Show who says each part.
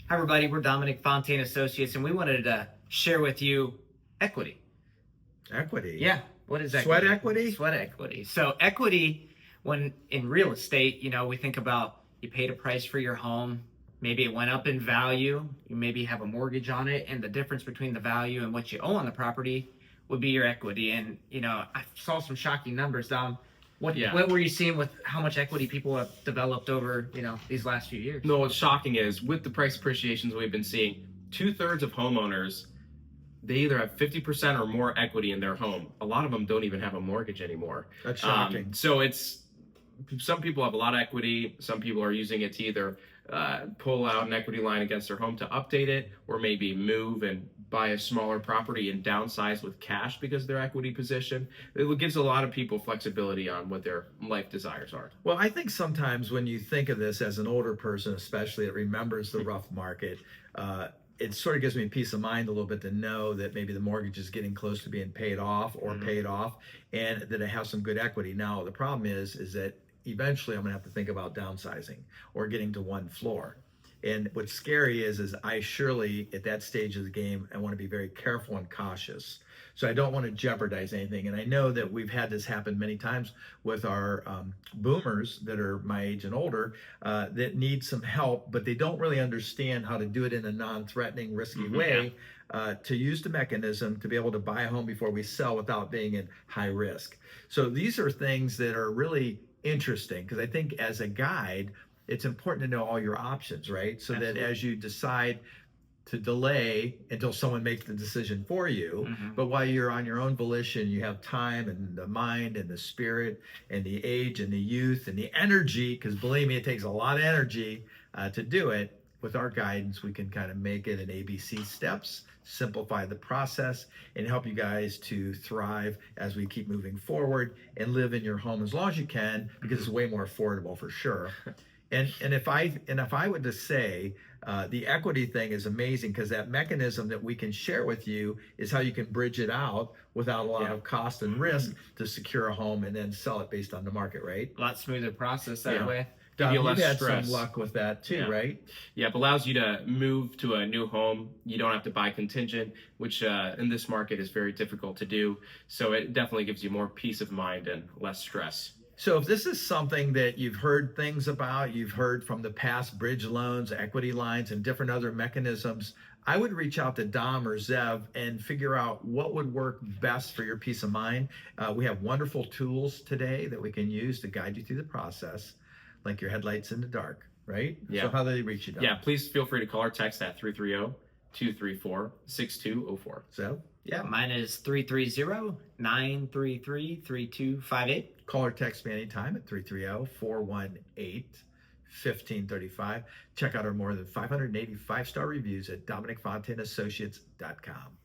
Speaker 1: Hi, everybody. We're Dominic Fonte Associates, and we wanted to share with you equity.
Speaker 2: Equity?
Speaker 1: Yeah. What is
Speaker 2: Sweat
Speaker 1: equity?
Speaker 2: equity?
Speaker 1: Sweat equity. So equity, when in real estate, we think about you paid a price for your home. Maybe it went up in value. You maybe have a mortgage on it, and the difference between the value and what you owe on the property would be your equity. And, I saw some shocking numbers, Dom. What were you seeing with how much equity people have developed over, these last few years?
Speaker 3: No, what's shocking is with the price appreciations we've been seeing, 2/3 of homeowners, they either have 50% or more equity in their home. A lot of them don't even have a mortgage anymore.
Speaker 2: That's shocking.
Speaker 3: So some people have a lot of equity. Some people are using it to either pull out an equity line against their home to update it, or maybe move and buy a smaller property and downsize with cash because of their equity position. It gives a lot of people flexibility on what their life desires are.
Speaker 2: Well, I think sometimes when you think of this as an older person, especially that remembers the rough market, it sort of gives me peace of mind a little bit to know that maybe the mortgage is getting close to being paid off or paid off, and that I have some good equity. Now, the problem is that eventually I'm gonna have to think about downsizing or getting to one floor. And what's scary is I surely at that stage of the game, I want to be very careful and cautious. So I don't want to jeopardize anything. And I know that we've had this happen many times with our boomers that are my age and older that need some help, but they don't really understand how to do it in a non-threatening, risky way. To use the mechanism to be able to buy a home before we sell without being in high risk. So these are things that are really interesting because I think as a guide, it's important to know all your options, right? So
Speaker 1: Absolutely.
Speaker 2: that as you decide to delay until someone makes the decision for you, but while you're on your own volition, you have time and the mind and the spirit and the age and the youth and the energy, because believe me, it takes a lot of energy to do it. With our guidance, we can kind of make it in ABC steps, simplify the process, and help you guys to thrive as we keep moving forward and live in your home as long as you can, because it's way more affordable for sure. And if I would just say the equity thing is amazing because that mechanism that we can share with you is how you can bridge it out without a lot of cost and risk to secure a home and then sell it based on the market, right?
Speaker 1: A lot smoother process that way.
Speaker 2: Dom,
Speaker 3: you
Speaker 2: you've
Speaker 3: less
Speaker 2: had
Speaker 3: stress.
Speaker 2: some luck with that too, right?
Speaker 3: Yeah, it allows you to move to a new home. You don't have to buy contingent, which in this market is very difficult to do. So it definitely gives you more peace of mind and less stress.
Speaker 2: So if this is something that you've heard things about, you've heard from the past bridge loans, equity lines, and different other mechanisms, I would reach out to Dom or Zev and figure out what would work best for your peace of mind. We have wonderful tools today that we can use to guide you through the process, like your headlights in the dark, right?
Speaker 3: Yeah.
Speaker 2: So how do they reach you, Dom?
Speaker 3: Yeah, please feel free to call or text at 330-234-6204.
Speaker 2: Zev?
Speaker 1: Yeah, mine is 330-933-3258.
Speaker 2: Call or text me anytime at 330-418-1535. Check out our more than 580 5-star reviews at DominicFonteAssociates.com.